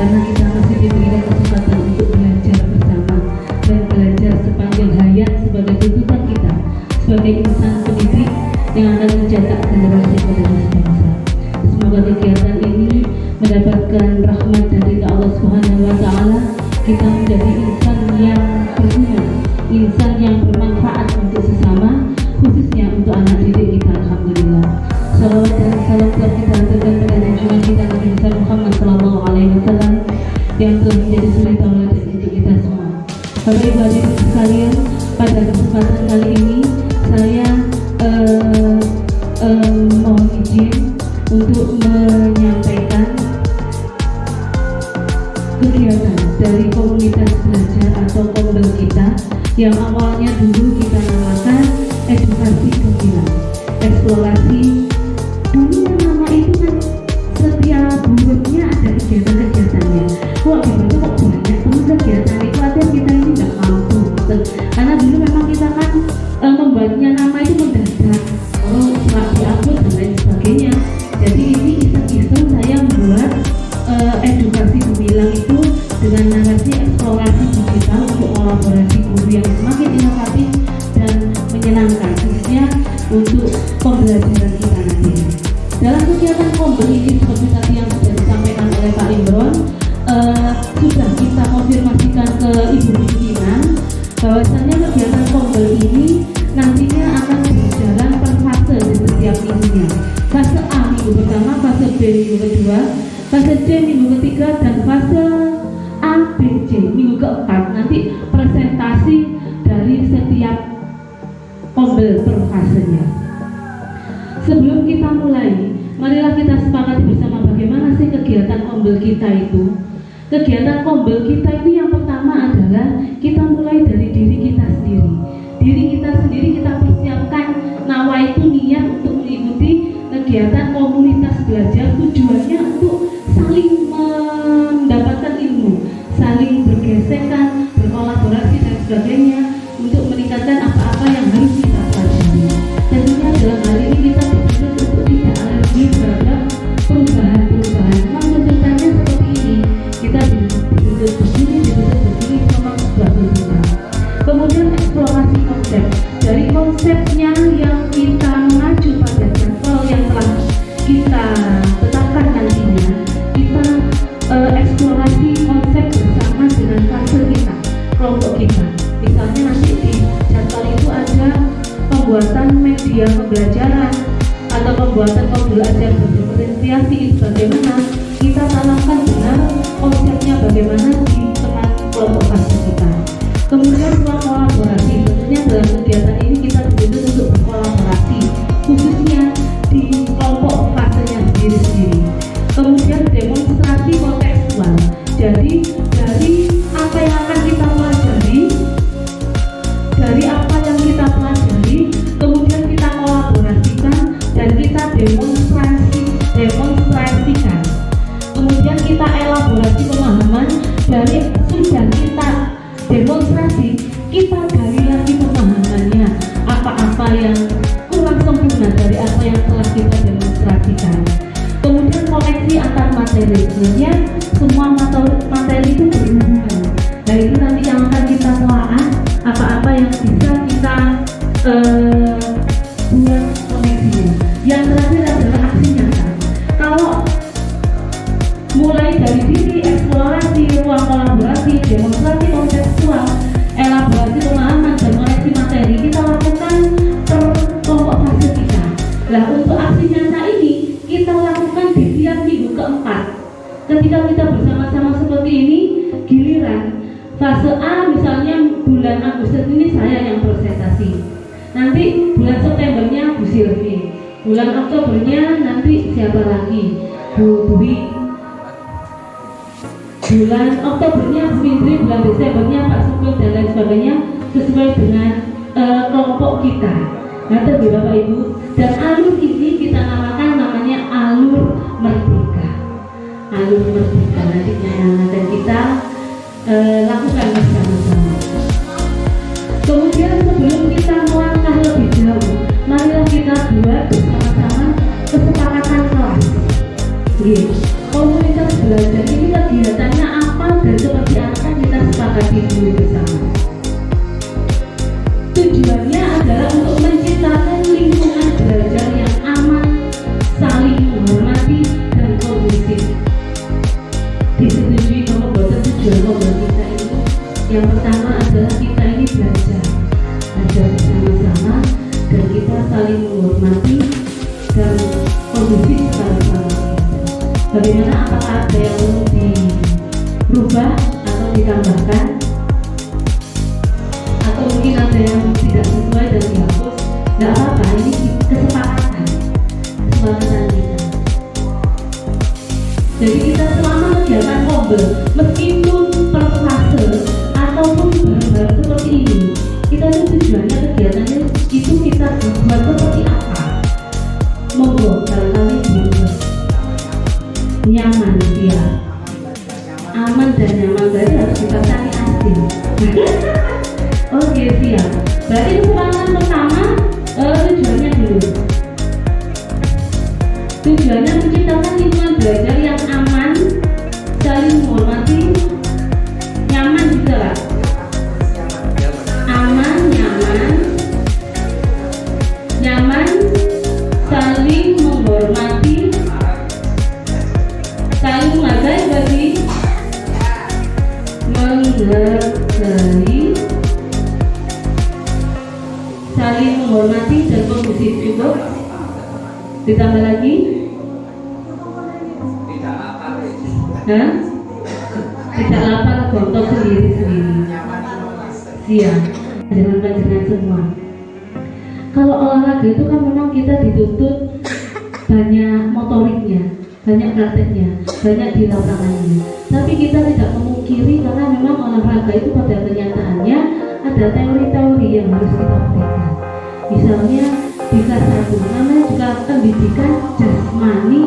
karena kita masih diberikan kesempatan untuk belajar bersama dan belajar sepanjang hayat sebagai tuntutan kita sebagai insan pendidik yang akan mencetak generasi penerus bangsa. Semoga kegiatan ini mendapatkan rahmat dari Allah Subhanahu wa Ta'ala. Kita menjadi insan yang berguna, insan yang bermanfaat untuk sesama, khususnya untuk anak didik kita. Alhamdulillah. Salawat dan salam kita aturkan pada junjungan kita Nabi Muhammad Sallallahu Alaihi Wasallam yang telah menjadi suri tauladan untuk kita semua. Bapak Ibu Hadirin sekalian, pada kesempatan kali ini saya mohon izin untuk menyampaikan kegiatan dari komunitas belajar atau kombel kita yang awalnya dulu kita namakan edukasi gemilang, eksplorasi. Dulu nama itu kan setiap bulannya ada kegiatan-kegiatannya. Kok gitu kok banyak teman kegiatan itu ada, kita ini nggak mampu. Karena dulu memang kita kan membuatnya nama itu mendadak, setelah diupload dan lain sebagainya. Jadi ini iseng-iseng saya membuat edukasi gemilang itu dengan narasi eksplorasi digital untuk kolaborasi guru yang semakin inovatif dan menyenangkan, khususnya untuk pembelajaran kita nanti. Dalam kegiatan kombel ini seperti tadi yang sudah disampaikan oleh Pak Imron, sudah kita konfirmasikan ke Ibu pimpinan bahwasannya kegiatan kombel ini nantinya akan berjalan per fase di setiap minggunya. Fase A minggu pertama, fase B minggu kedua, fase C minggu ketiga, dan fase A, B, C minggu keempat. Nanti presentasi dari setiap kombel per fasenya. Sebelum kita mulai, marilah kita sepakati bersama bagaimana sih kegiatan kombel kita itu. Kegiatan kombel kita itu yang pertama adalah kita mulai dari diri kita sendiri. Diri kita sendiri kita persiapkan, nawa itu niat untuk mengikuti kegiatan komunitas belajar, tujuannya untuk saling mendapatkan ilmu, saling bergesekan, berkolaborasi dan sebagainya untuk meningkatkan apa-apa yang harus kita pelajari. Tentunya dalam hal ini kita berusaha untuk tidak alergi terhadap perubahan-perubahan. Memang tuntutannya seperti ini, kita dituntut begini, memang sebuah tuntutan. Kemudian eksplorasi konsep. Dari konsepnya yang kita mengacu pada jadwal yang telah kita tetapkan nantinya, kita eksplorasi konsep bersama dengan fase kita, kelompok kita. Misalnya nanti di jadwal itu ada pembuatan media pembelajaran atau pembuatan pembelajaran berdiferensiasi. Bagaimana kita tanamkan benar konsepnya, bagaimana di tengah kelompok fase kita. Kemudian ruang kolaborasi, tentunya dalam kegiatan ini kita dituntut untuk berkolaborasi, khususnya di kelompok fasenya sendiri-sendiri. Kemudian demonstrasi kontekstual, jadi dari apa yang akan kita pelajari, dari apa yang kita pelajari, kemudian kita kolaborasikan dan kita demonstrasikan. Kemudian kita elaborasi pemahaman dari sudah kita demonstrasi, kita gali lagi pemahamannya, apa-apa yang kurang sempurna dari apa yang telah kita demonstrasikan. Kemudian koneksi antar materi, sebenarnya semua materi itu berhubungan. Nah itu nanti yang akan kita telaah, apa-apa yang bisa kita buat koneksinya. Yang terakhir adalah aksi nyata. Kalau mulai dari diri, eksplorasi, ruang kolaborasi, demonstrasi kontekstual, elaborasi pemahaman dan koneksi materi, kita lakukan per kelompok fase kita. Nah untuk aksi nyata ini kita lakukan di tiap minggu keempat. Ketika kita bersama-sama seperti ini, giliran fase A misalnya bulan Agustus ini saya yang presentasi. Nanti bulan Septembernya Bu Silvi, bulan Oktobernya nanti siapa lagi? Bu Dwi. Bulan Oktobernya Bu Indri, bulan Desembernya Pak Sukun dan lain sebagainya, sesuai dengan kelompok kita. Nah, Bapak Ibu, dan alur ini kita namanya alur merdeka. Alur merdeka nantinya dan kita lakukan bersama-sama. Kemudian sebelum kita melangkah lebih jauh, marilah kita buat bersama-sama kesepakatan kelas. Komunitas belajar ini kegiatannya dan kondusif sekali selama ini. Bagaimana, apakah ada yang perlu dirubah atau ditambahkan, atau mungkin ada yang tidak sesuai dan dihapus? Tidak apa-apa, ini kesepakatan kita. Jadi kita selama kegiatan Kombel, meskipun per fase ataupun bareng-bareng seperti ini, kita itu tujuannya kegiatannya itu kita buat seperti apa? Monggo kali-kali diubah. Nyaman dia, aman dan nyaman, berarti harus dipasang asin. Oke, siap. Berarti kesepakatan pertama, tujuannya dulu. Tujuannya menciptakan lingkungan belajar yang aman, saling menghormati, nyaman juga lah. Aman, nyaman, saling menghormati, saling menghargai, saling menghormati dan kondusif. Cukup? Ditambah lagi? Tidak lapar, gontok sendiri-sendiri. Siap. Dengan pelajaran semua. Kalau olahraga itu kan memang kita dituntut banyak motoriknya, banyak prakteknya, banyak di lapangannya. Tapi kita tidak memungkiri karena memang olahraga itu pada kenyataannya ada teori-teori yang harus kita berikan. Misalnya di kelas 1 namanya juga pendidikan jasmani,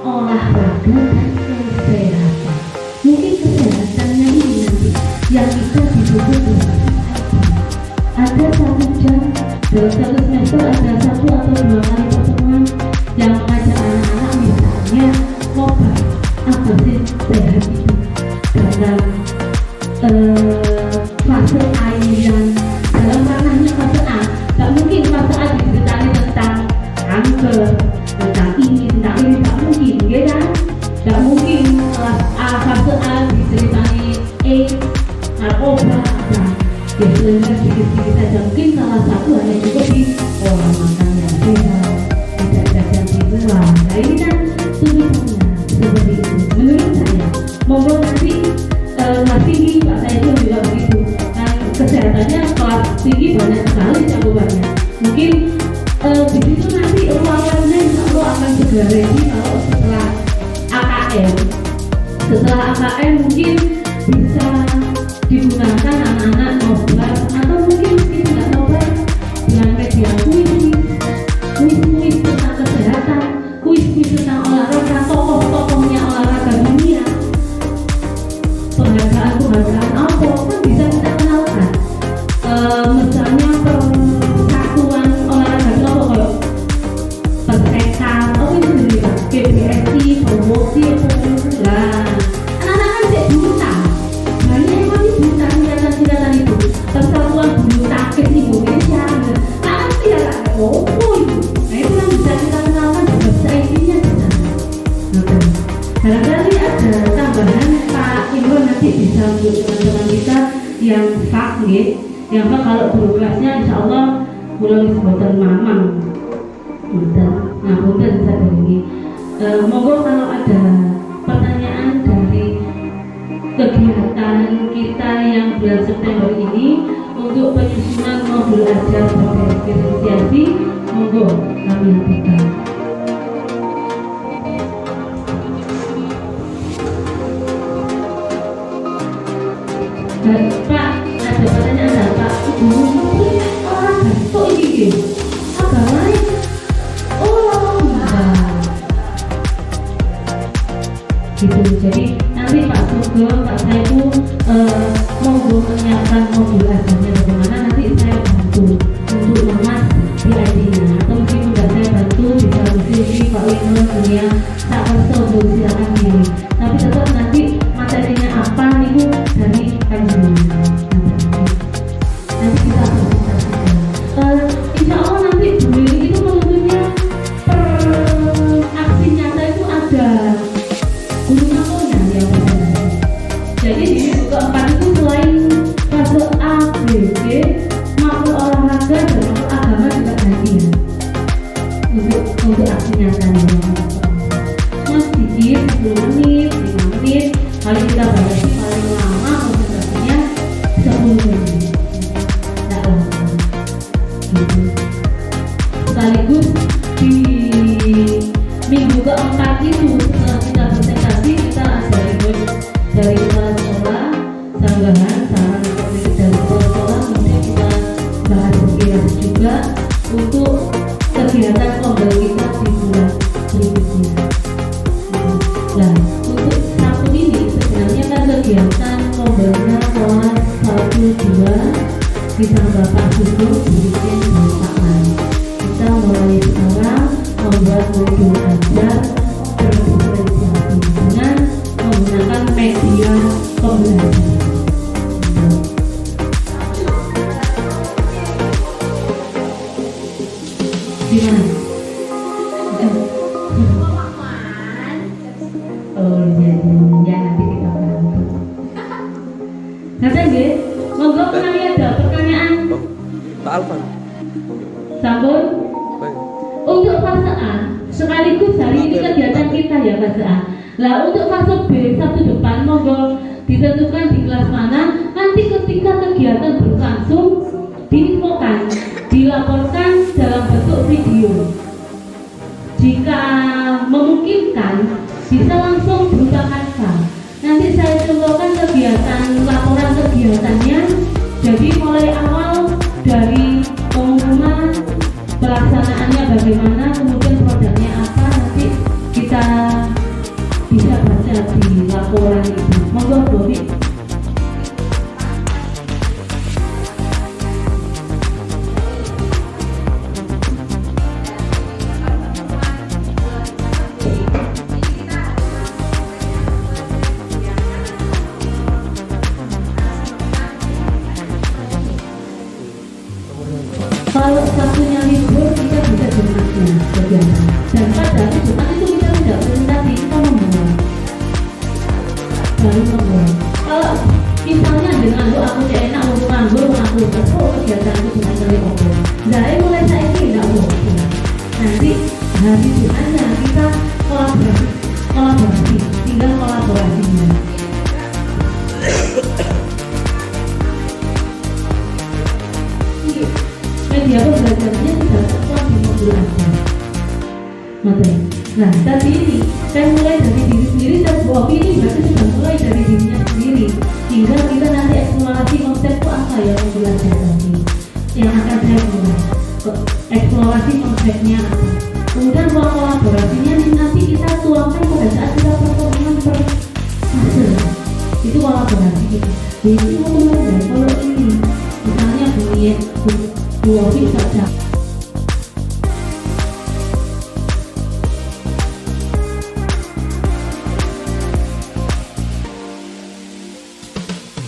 olahraga dan kesehatan. Mungkin kesehatannya ini nanti yang kita dibutuhkan. Ada 1 jam dalam 1 semester, ada 1 atau 2 kali pertemuan yang mengajak anak-anak misalnya ngobrol apa sih sehat itu dalam fase air, dalam ranahnya fase A. Tak mungkin fase A diceritani tentang kanker, tentang ini, tak mungkin, ya kan? Tak mungkin kelas A, fase A diceritani narkoba, apa? Ya sebenarnya sedikit-sedikit saja. Mungkin salah satu hanya cukup di pola makan yang sehat, tidak jajan di luar. Nah ini kan tulisannya seperti itu. Menurut saya, monggo nanti kelas tinggi Pak saya itu juga begitu. Nah kesehatannya kelas tinggi banyak sekali cakupannya. Mungkin di situ nanti ruangannya insya Allah akan segera ready kalau setelah AKM. Setelah AKM mungkin bisa digunakan anak-anak nobar atau mungkin tidak nobar dengan media kuis tentang kesehatan, kuis tentang olahraga, tokoh-tokohnya olahraga dunia, penghargaan apa kan bisa kita kenalkan. Misalnya persatuan olahraga itu apa kayak persekan, oh itu sendiri Pak, PBSI, promosi, lah anak-anak kan tidak buta, banyak yang masih buta kelihatan itu. Persatuan bulu tangkis Indonesia, tak ngerti ya lah, oh itu, nah itu yang bisa kita kenalkan juga seisinya di sana. Barangkali ada tambahan Pak Imron nanti bisa untuk teman-teman kita yang sakit, yang Pak kalau guru kelasnya insya Allah mulai sebutan mamang, nah punten saya ini. Monggo kalau ada pertanyaan dari kegiatan kita yang bulan September ini untuk penyusunan modul ajar berdiferensiasi, monggo kami lakukan. Pak, ada pertanyaan enggak Pak? Ini orang kok ini agak lain? Oh enggak gitu. Jadi nanti Pak Sugeng, Pak Saifu monggo menyiapkan modul ajarnya bagaimana, nanti saya bantu untuk Mas di ID-nya, atau mungkin enggak saya bantu bisa di Pak Wino dunia tak perlu silakan pilih. Tapi tetap nanti materinya apa nih dari panjenengan. Nanti kita presentasikan. Insya Allah nanti Bu Lili itu menuntutnya per aksi nyata itu ada guru makonya yang presentasi. Jadi di minggu keempat itu selain fase A, B, C, makro olahraga dan makro agama juga hadir. untuk aksi nyatanya. Mas dikit 10 menit, 5 menit, kalau kita batasi paling lama konsentrasinya 10 menit. Tidak lama. Gitu. Sekaligus di minggu keempat itu setelah kita presentasi kita ada input dari kepala sekolah, sanggahan, saran dari kepala sekolah, kemudian kita bahas sekilas juga untuk kegiatan kombel kita di bulan berikutnya. Nah, untuk Sabtu ini sebenarnya kan kegiatan kombelnya kelas 1, 2 bisa Bapak Susu dibikin bersama. Kita mulai sekarang membuat modul ajar berdiferensiasi dengan menggunakan media pembelajaran. Gimana? Oh iya, ya nanti kita bantu. Nanti nggih, monggo kali ada pertanyaan. Pak Alvan. Sampun. Untuk fase A, sekaligus hari ini kegiatan kita ya fase A. Lah untuk fase B, Sabtu depan monggo ditentukan di kelas mana. Nanti ketika kegiatan berlangsung diinfokan, dilaporkan dalam bentuk video. Jika memungkinkan bisa langsung berupa kanva. Nanti saya contohkan kegiatan laporan kegiatannya. Jadi mulai awal dari pengumuman, pelaksanaannya bagaimana, kemudian produknya apa, nanti kita bisa baca di laporan itu. Monggo Bobi. Kalau satunya libur kita bisa Jumatnya kegiatan. Dan pada hari Jumat itu kita tidak presentasi, kita membuat. Baru membuat. Kalau misalnya dengan aku enak untuk nganggur, aku tepuk kegiatan itu cuma kali opo. Nah, mulai saya ini tidak boleh. Nanti hari Jumatnya kita kolaborasi, tinggal kolaborasinya. Media pembelajarannya sudah terkuat di modul ajar. Nah, tadi ini saya mulai dari diri sendiri dan Bobi ini berarti sudah mulai dari dirinya sendiri. Hingga kita nanti eksplorasi konsep itu apa ya modul ajar tadi. Yang akan saya mulai eksplorasi konsepnya apa. Kemudian ruang kolaborasinya nanti kita tuangkan pada saat kita pertemuan per fase. Itu kolaborasi kita. Jadi kalau ini misalnya bunyi 2 saja.